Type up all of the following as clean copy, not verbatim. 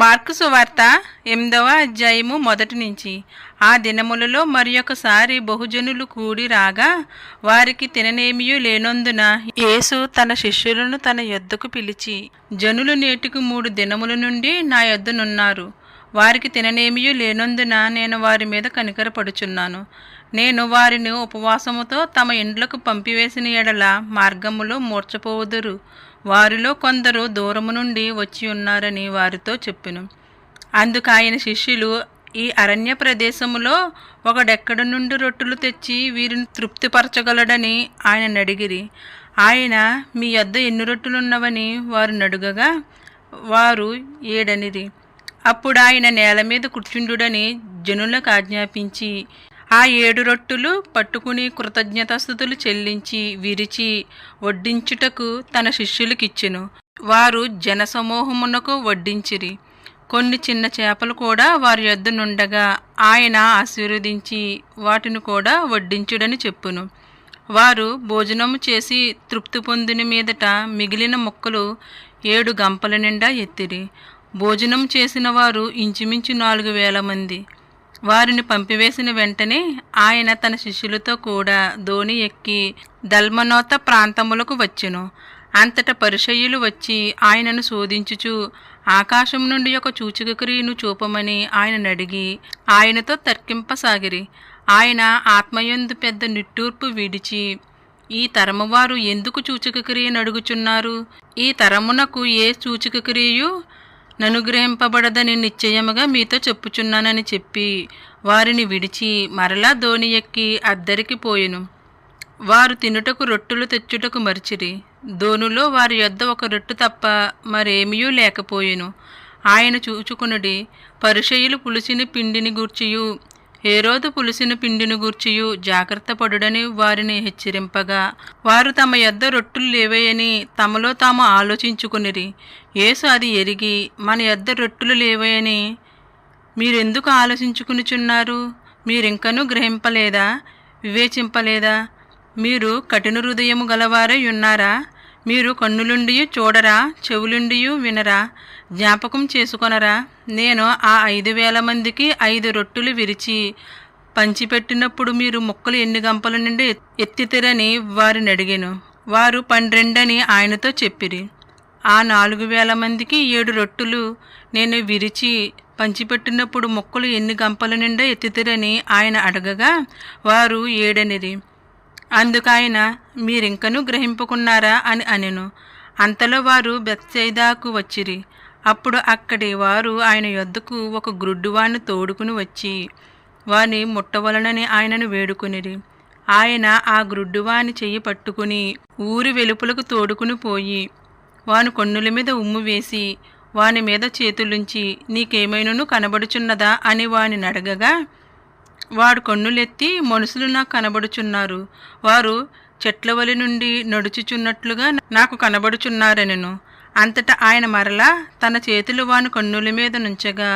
Mark సువార్త 8వ అధ్యాయము మొదటి నుంచి. ఆ దినములలో మరియొకసారి బహుజనులు కూడి రాగా వారికి తిననేమియూ లేనందున యేసు తన శిష్యులను తన యొద్దకు పిలిచి, జనులు నేటికి 3 దినముల నుండి నా యొద్దనున్నారు. వారికి తిననేమియూ లేనందున నేను వారి మీద కనికరపడుచున్నాను. నేను వారిని ఉపవాసముతో తమ ఇండ్లకు పంపివేసిన ఎడల మార్గములో మూర్ఛపోవుదురు. వారిలో కొందరు దూరము నుండి వచ్చి ఉన్నారని వారితో చెప్పెను. అందుకు ఆయన శిష్యులు, ఈ అరణ్య ప్రదేశములో ఒకడెక్కడ నుండి రొట్టెలు తెచ్చి వీరిని తృప్తిపరచగలడని ఆయన అడిగిరి. ఆయన, మీ యొద్ద ఎన్ని రొట్టెలున్నవని వారు నడుగగా వారు 7 అనిరి. అప్పుడు ఆయన నేల మీద కూర్చుండుడని జనులకు ఆజ్ఞాపించి ఆ 7 రొట్టెలు పట్టుకుని కృతజ్ఞతాస్తుతులు చెల్లించి విరిచి వడ్డించుటకు తన శిష్యులకిచ్చెను. వారు జనసమూహమునకు వడ్డించిరి. కొన్ని చిన్న చేపలు కూడా వారి యొద్ద నుండగా ఆయన ఆశీర్వదించి వాటిని కూడా వడ్డించుడని చెప్పును. వారు భోజనము చేసి తృప్తి పొందిన మీదట మిగిలిన ముక్కలు 7 గంపల నిండా ఎత్తిరి. భోజనం చేసిన వారు ఇంచుమించు 4,000 మంది. వారిని పంపివేసిన వెంటనే ఆయన తన శిష్యులతో కూడా దోణి ఎక్కి దల్మనోత ప్రాంతములకు వచ్చెను. అంతటా పరిసయ్యులు వచ్చి ఆయనను శోధించుచు ఆకాశం నుండి ఒక సూచక క్రియను చూపమని ఆయనను అడిగి ఆయనతో తర్కింపసాగిరి. ఆయన ఆత్మయందు పెద్ద నిట్టూర్పు విడిచి, ఈ తరము వారు ఎందుకు సూచక క్రియను అడుగుచున్నారు? ఈ తరమునకు ఏ సూచక క్రియయు ననుగ్రహింపబడదని నిశ్చయముగా మీతో చెప్పుచున్నానని చెప్పి వారిని విడిచి మరలా దోణి ఎక్కి అద్దరికి పోయెను. వారు తినుటకు రొట్టెలు తెచ్చుటకు మరిచిరి. దోణిలో వారి యొద్ద ఒక రొట్టె తప్ప మరేమియూ లేకపోయెను. ఆయన చూచుకొనుడి, పరిసయ్యులు పులిసిన పిండిని గూర్చియు హేరోదు పులిసిన పిండిని గూర్చియు జాగ్రత్త పడుడని వారిని హెచ్చరింపగా వారు తమ యొద్ద రొట్టెలు లేవయని తమలో తాము ఆలోచించుకునిరి. యేసు అది ఎరిగి, మన యొద్ద రొట్టెలు లేవయని మీరెందుకు ఆలోచించుకునిచున్నారు? మీరింకనూ గ్రహింపలేదా? వివేచింపలేదా? మీరు కఠిన హృదయము గలవారై ఉన్నారా? మీరు కన్నులుండి చూడరా? చెవులుండియు వినరా? జ్ఞాపకం చేసుకొనరా? నేను ఆ 5,000 మందికి 5 రొట్టెలు విరిచి పంచిపెట్టినప్పుడు మీరు ముక్కలు ఎన్ని గంపల నుండి ఎత్తితిరని వారిని అడిగాను. వారు 12 అని ఆయనతో చెప్పిరి. ఆ 4,000 మందికి 7 రొట్టెలు నేను విరిచి పంచిపెట్టినప్పుడు ముక్కలు ఎన్ని గంపల నిండా ఎత్తితిరని ఆయన అడగగా వారు 7 అనిరి. అందుకైన మీరింకనూ గ్రహింపుకున్నారా అని అనెను. అంతలో వారు బెత్సైదాకు వచ్చిరి. అప్పుడు అక్కడి వారు ఆయన యొద్దకు ఒక గ్రుడ్డివాణ్ణి తోడుకుని వచ్చి వాని ముట్టవలనని ఆయనను వేడుకొనిరి. ఆయన ఆ గ్రుడ్డివాని చెయ్యి పట్టుకుని ఊరి వెలుపలకు తోడుకుని పోయి వాని కన్నుల మీద ఉమ్ము వేసి వాని మీద చేతులుంచి, నీకేమైనను కనబడుచున్నదా అని వాని అడగగా వాడు కన్నులెత్తి, మనుషులు నాకు కనబడుచున్నారు, వారు చెట్ల వలి నుండి నడుచుచున్నట్లుగా నాకు కనబడుచున్నారనెను. అంతటా ఆయన మరలా తన చేతులు వాని కన్నుల మీద నుంచగా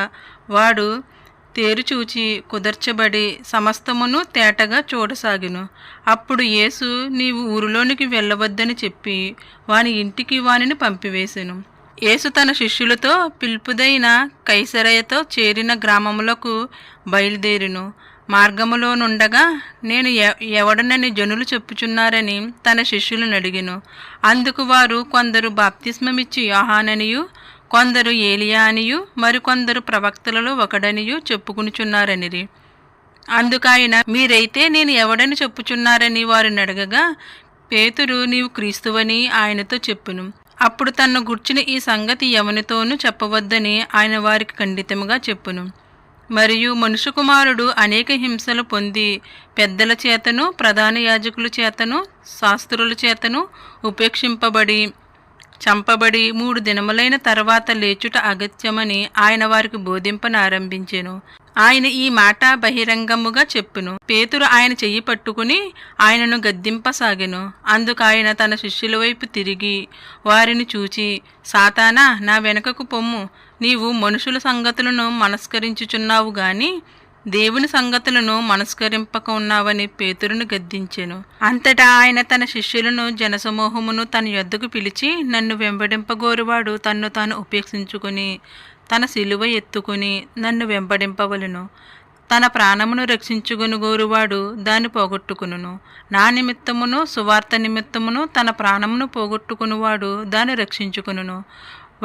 వాడు తేరుచూచి కుదర్చబడి సమస్తమును తేటగా చూడసాగెను. అప్పుడు యేసు, నీవు ఊరిలోనికి వెళ్ళవద్దని చెప్పి వాని ఇంటికి వానిని పంపివేసెను. యేసు తన శిష్యులతో పిలుపుదైన కైసరయతో చేరిన గ్రామములకు బయలుదేరిను. మార్గములో నుండగా నేను ఎవడనని జనులు చెప్పుచున్నారని తన శిష్యులను అడిగెను. అందుకు వారు, కొందరు బాప్తిస్మమిచ్చి యోహాననియు, కొందరు ఏలియా అనియు, మరికొందరు ప్రవక్తలలో ఒకడనియు చెప్పుకునిచున్నారనిరి. అందుకైన, మీరైతే నేను ఎవడని చెప్పుచున్నారని వారిని అడగగా పేతురు, నీవు క్రీస్తువని ఆయనతో చెప్పును. అప్పుడు తన్ను గుర్చిన ఈ సంగతి ఎవనితోనూ చెప్పవద్దని ఆయన వారికి ఖండితముగా చెప్పును. మరియు మనుష్య కుమారుడు అనేక హింసలు పొంది పెద్దల చేతను ప్రధాన యాజకుల చేతను శాస్త్రుల చేతను ఉపేక్షింపబడి చంపబడి 3 దినములైన తర్వాత లేచుట అగత్యమని ఆయన వారికి బోధింపనారంభించెను. ఆయన ఈ మాట బహిరంగముగా చెప్పును. పేతురు ఆయన చెయ్యి పట్టుకుని ఆయనను గద్దింపసాగెను. అందుకు ఆయన తన శిష్యుల వైపు తిరిగి వారిని చూచి, సాతానా, నా వెనుకకు పొమ్ము, నీవు మనుషుల సంగతులను మనస్కరించుచున్నావు గాని దేవుని సంగతులను మనస్కరింపక ఉన్నావని పేతురును గద్దించెను. అంతటా ఆయన తన శిష్యులను జనసమూహమును తన యొద్దకు పిలిచి, నన్ను వెంబడింపగోరువాడు తన్ను తాను ఉపేక్షించుకుని తన శిలువ ఎత్తుకుని నన్ను వెంబడింపవలెను. తన ప్రాణమును రక్షించుకొనుగోరువాడు దాన్ని పోగొట్టుకును. నా నిమిత్తమును సువార్త నిమిత్తమును తన ప్రాణమును పోగొట్టుకునివాడు దాన్ని రక్షించుకును.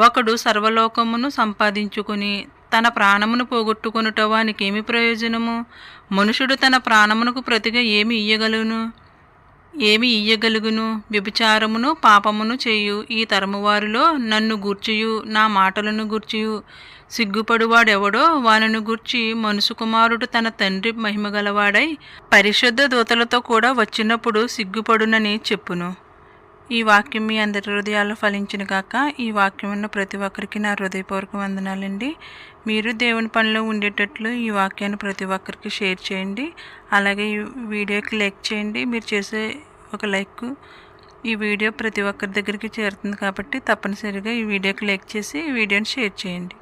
ఒకడు సర్వలోకమును సంపాదించుకుని తన ప్రాణమును పోగొట్టుకొనుట వానికేమి ప్రయోజనము? మనుషుడు తన ప్రాణమునకు ప్రతిగా ఏమి ఇయ్యగలుగును? వ్యభిచారమును పాపమును చేయు ఈ తరము వారిలో నన్ను గూర్చియు నా మాటలను గూర్చియు సిగ్గుపడువాడెవడో వానిని గూర్చి మనుషు కుమారుడు తన తండ్రి మహిమగలవాడై పరిశుద్ధ దూతలతో కూడా వచ్చినప్పుడు సిగ్గుపడునని చెప్పును. ఈ వాక్యం మీ అందరి హృదయాల్లో ఫలించిన కాక. ఈ వాక్యం ఉన్న ప్రతి ఒక్కరికి నా హృదయపూర్వక వందనాలండి. మీరు దేవుని పనిలో ఉండేటట్లు ఈ వాక్యాన్ని ప్రతి ఒక్కరికి షేర్ చేయండి. అలాగే ఈ వీడియోకి లైక్ చేయండి. మీరు చేసే ఒక లైక్ ఈ వీడియో ప్రతి ఒక్కరి దగ్గరికి చేరుతుంది కాబట్టి తప్పనిసరిగా ఈ వీడియోకి లైక్ చేసి ఈ వీడియోని షేర్ చేయండి.